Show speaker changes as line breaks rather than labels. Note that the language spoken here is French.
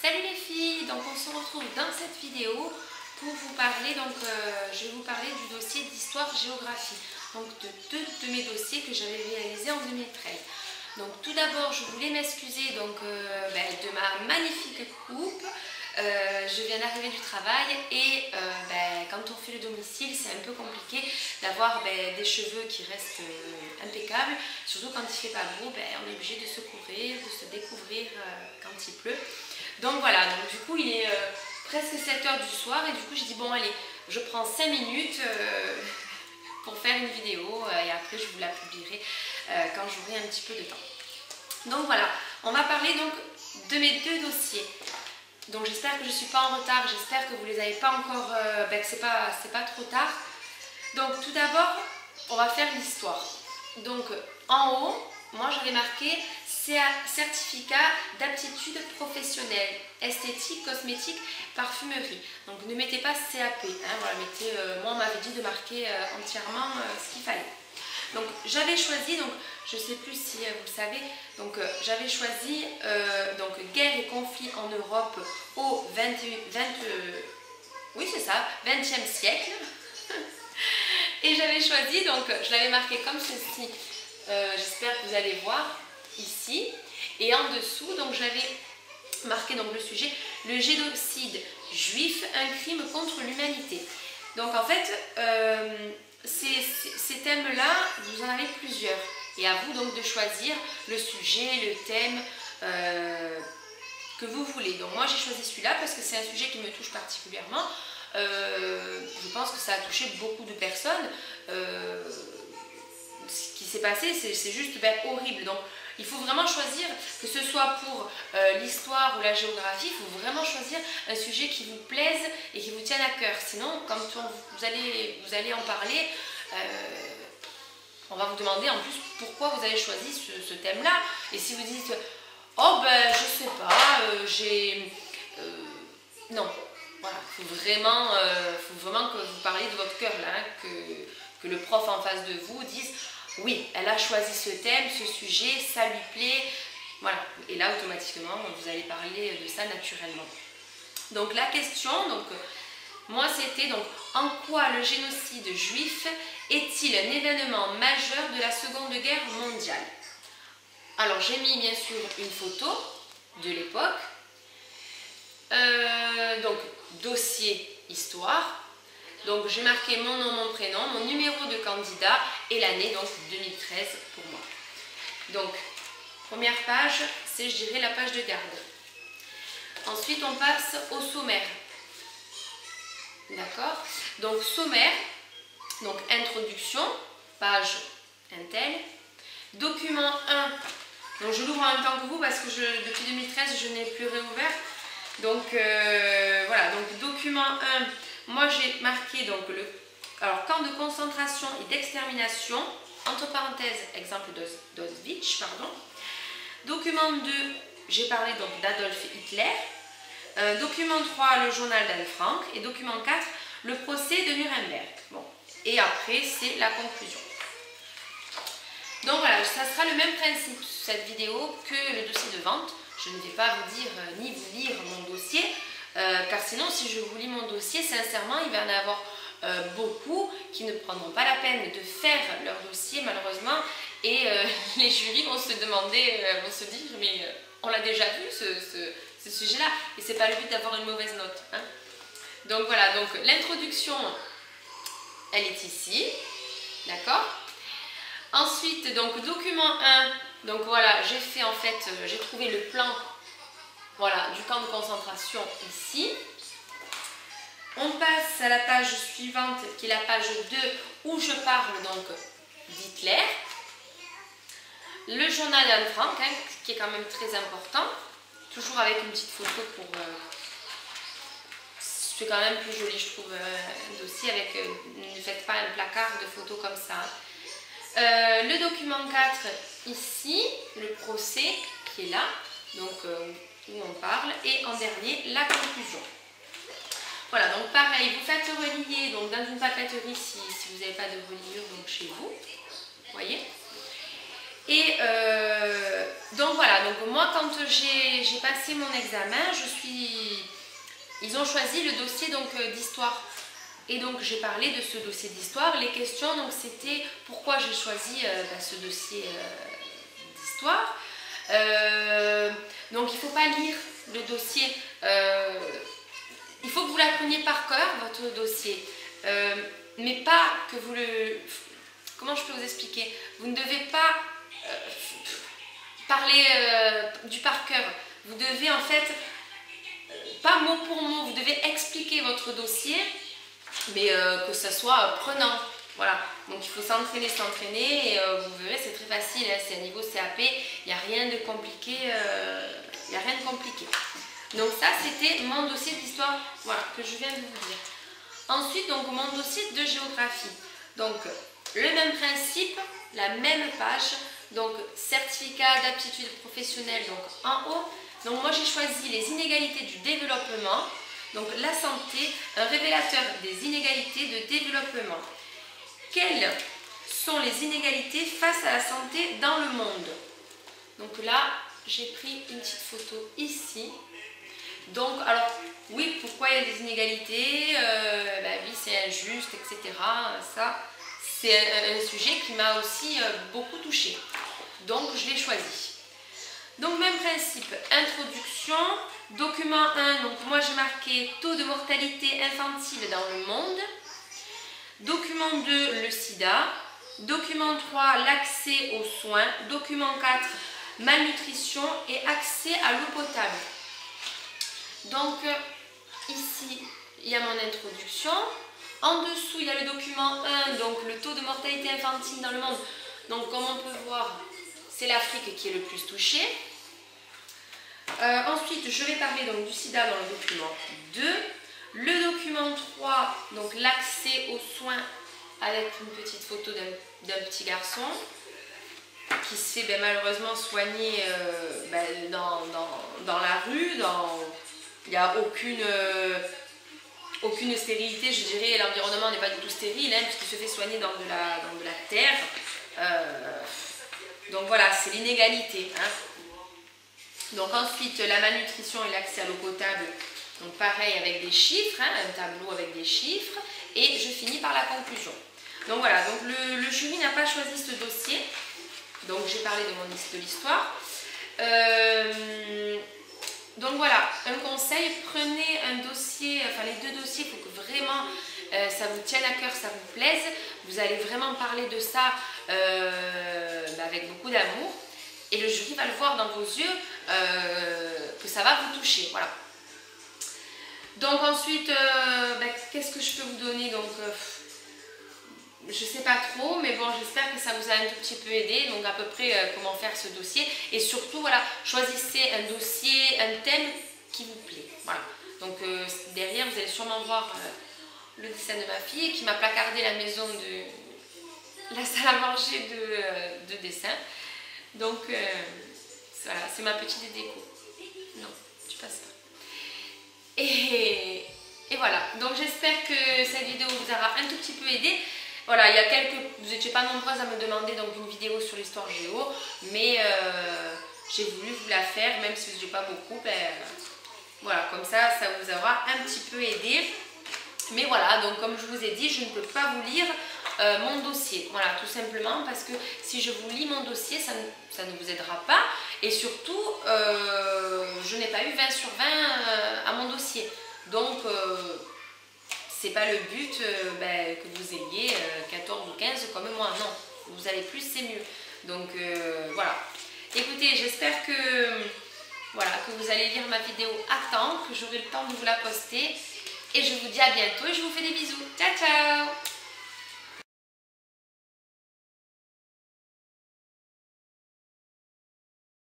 Salut les filles, donc on se retrouve dans cette vidéo pour vous parler, je vais vous parler du dossier d'histoire-géographie, donc de deux de mes dossiers que j'avais réalisés en 2013. Donc tout d'abord je voulais m'excuser de ma magnifique coupe. Je viens d'arriver du travail et quand on fait le domicile c'est un peu compliqué d'avoir des cheveux qui restent impeccables, surtout quand il ne fait pas beau, on est obligé de se couvrir, de se découvrir quand il pleut. Donc voilà, donc du coup il est presque 7 h du soir et du coup j'ai dit bon allez, je prends 5 minutes pour faire une vidéo et après je vous la publierai quand j'aurai un petit peu de temps. Donc voilà, on va parler donc de mes deux dossiers. Donc j'espère que je ne suis pas en retard, j'espère que vous ne les avez pas encore, que c'est pas trop tard. Donc tout d'abord, on va faire l'histoire. Donc en haut, moi j'avais marqué certificat d'aptitude professionnelle, esthétique, cosmétique, parfumerie. Donc ne mettez pas CAP, hein, voilà, moi on m'avait dit de marquer entièrement ce qu'il fallait. Donc j'avais choisi, donc je ne sais plus si vous le savez, donc j'avais choisi guerre et conflit en Europe au 20e siècle. Et j'avais choisi, donc je l'avais marqué comme ceci, j'espère que vous allez voir ici. Et en dessous, donc j'avais marqué donc, le sujet, le génocide juif, un crime contre l'humanité. Donc en fait, ces thèmes-là, vous en avez plusieurs. Et à vous donc de choisir le sujet, le thème que vous voulez. Donc moi j'ai choisi celui-là parce que c'est un sujet qui me touche particulièrement. Je pense que ça a touché beaucoup de personnes. Ce qui s'est passé, c'est juste horrible. Donc il faut vraiment choisir, que ce soit pour l'histoire ou la géographie, il faut vraiment choisir un sujet qui vous plaise et qui vous tienne à cœur. Sinon, quand vous allez en parler, on va vous demander en plus pourquoi vous avez choisi ce thème-là. Et si vous dites, oh je sais pas, non. Voilà, il faut vraiment que vous parliez de votre cœur là, que le prof en face de vous dise oui, elle a choisi ce thème, ce sujet, ça lui plaît. Voilà, et là automatiquement vous allez parler de ça naturellement. Donc la question, moi c'était en quoi le génocide juif est-il un événement majeur de la Seconde Guerre mondiale? Alors j'ai mis bien sûr une photo de l'époque. Dossier histoire, donc j'ai marqué mon nom, mon prénom, mon numéro de candidat et l'année, donc 2013 pour moi. Donc première page, c'est je dirais la page de garde. Ensuite on passe au sommaire. D'accord? Donc sommaire, donc introduction, page intel, document 1, donc je l'ouvre en même temps que vous parce que depuis 2013 je n'ai plus réouvert. Donc voilà, donc document 1, moi j'ai marqué camp de concentration et d'extermination, entre parenthèses, exemple d'Auschwitz, pardon. Document 2, j'ai parlé donc d'Adolf Hitler. Document 3, le journal d'Anne Frank. Et document 4, le procès de Nuremberg. Bon. Et après, c'est la conclusion. Donc voilà, ça sera le même principe cette vidéo que le dossier de vente. Je ne vais pas vous dire ni vous lire mon dossier, car sinon si je vous lis mon dossier, sincèrement, il va y en avoir beaucoup qui ne prendront pas la peine de faire leur dossier malheureusement, et les jurys vont se demander, vont se dire mais on l'a déjà vu ce sujet-là, et c'est pas le but d'avoir une mauvaise note. Hein. Donc voilà, donc l'introduction, elle est ici, d'accord. Ensuite, donc document 1. Donc voilà, j'ai fait en fait, j'ai trouvé le plan du camp de concentration ici. On passe à la page suivante qui est la page 2 où je parle donc d'Hitler. Le journal d'Anne Frank, qui est quand même très important, toujours avec une petite photo pour... c'est quand même plus joli je trouve un dossier avec... ne faites pas un placard de photos comme ça. Le document 4 ici, le procès qui est là, donc où on parle, et en dernier la conclusion. Voilà, donc pareil, vous faites relier donc dans une papeterie si vous n'avez pas de reliure donc chez vous, voyez. Et donc voilà, donc moi moi, quand j'ai passé mon examen, ils ont choisi le dossier d'histoire. Et donc j'ai parlé de ce dossier d'histoire. Les questions, donc c'était pourquoi j'ai choisi ce dossier d'histoire. Donc il ne faut pas lire le dossier. Il faut que vous l'appreniez par cœur, votre dossier. Mais pas que vous le... Comment je peux vous expliquer? Vous ne devez pas parler du par cœur. Vous devez en fait, pas mot pour mot, vous devez expliquer votre dossier, mais que ça soit prenant. Voilà, donc il faut s'entraîner, et vous verrez, c'est très facile, hein, c'est un niveau CAP, il n'y a rien de compliqué. Donc ça, c'était mon dossier d'histoire, voilà, que je viens de vous dire. Ensuite, donc mon dossier de géographie. Donc le même principe, la même page, donc certificat d'aptitude professionnelle, donc en haut. Donc moi j'ai choisi les inégalités du développement, donc la santé, un révélateur des inégalités de développement. Quelles sont les inégalités face à la santé dans le monde? Donc là, j'ai pris une petite photo ici. Donc, alors, oui, pourquoi il y a des inégalités? Oui, c'est injuste, etc. Ça, c'est un sujet qui m'a aussi beaucoup touchée. Donc, je l'ai choisi. Donc, même principe, introduction, document 1. Donc, moi, j'ai marqué taux de mortalité infantile dans le monde. Document 2, le sida. Document 3, l'accès aux soins. Document 4, malnutrition et accès à l'eau potable. Donc, ici, il y a mon introduction. En dessous, il y a le document 1, donc le taux de mortalité infantile dans le monde. Donc, comme on peut voir, c'est l'Afrique qui est le plus touchée. Ensuite, je vais parler donc du sida dans le document 2. Le document 3, donc l'accès aux soins avec une petite photo d'un petit garçon qui se fait malheureusement soigner dans la rue. Il n'y a aucune stérilité, je dirais. L'environnement n'est pas du tout stérile, hein, puisqu'il se fait soigner dans de la terre. Donc voilà, c'est l'inégalité. Hein. Donc ensuite, la malnutrition et l'accès à l'eau potable. Donc pareil avec des chiffres, hein, un tableau avec des chiffres. Et je finis par la conclusion. Donc voilà, donc le jury n'a pas choisi ce dossier. Donc j'ai parlé de l'histoire. Donc voilà, un conseil, prenez un dossier, enfin les deux dossiers, il faut que vraiment ça vous tienne à cœur, ça vous plaise. Vous allez vraiment parler de ça avec beaucoup d'amour. Et le jury va le voir dans vos yeux que ça va vous toucher. Voilà. Donc ensuite, qu'est-ce que je peux vous donner? Donc, je ne sais pas trop, mais bon, j'espère que ça vous a un tout petit peu aidé. Donc à peu près comment faire ce dossier. Et surtout, voilà, choisissez un dossier, un thème qui vous plaît. Voilà. Donc derrière, vous allez sûrement voir le dessin de ma fille qui m'a placardé la maison de la salle à manger de dessin. Donc voilà, c'est ma petite déco. Non, tu passes pas. Et voilà, donc j'espère que cette vidéo vous aura un tout petit peu aidé. Voilà, vous n'étiez pas nombreuses à me demander donc une vidéo sur l'histoire géo, mais j'ai voulu vous la faire, même si je n'ai pas beaucoup, voilà, comme ça vous aura un petit peu aidé. Mais voilà, donc comme je vous ai dit, je ne peux pas vous lire mon dossier. Voilà, tout simplement parce que si je vous lis mon dossier, ça ne vous aidera pas. Et surtout, je n'ai pas eu 20 sur 20 à mon dossier. Donc, c'est pas le but que vous ayez 14 ou 15 comme moi. Non, vous avez plus, c'est mieux. Donc, voilà. Écoutez, j'espère que vous allez lire ma vidéo à temps, que j'aurai le temps de vous la poster. Et je vous dis à bientôt et je vous fais des bisous. Ciao, ciao!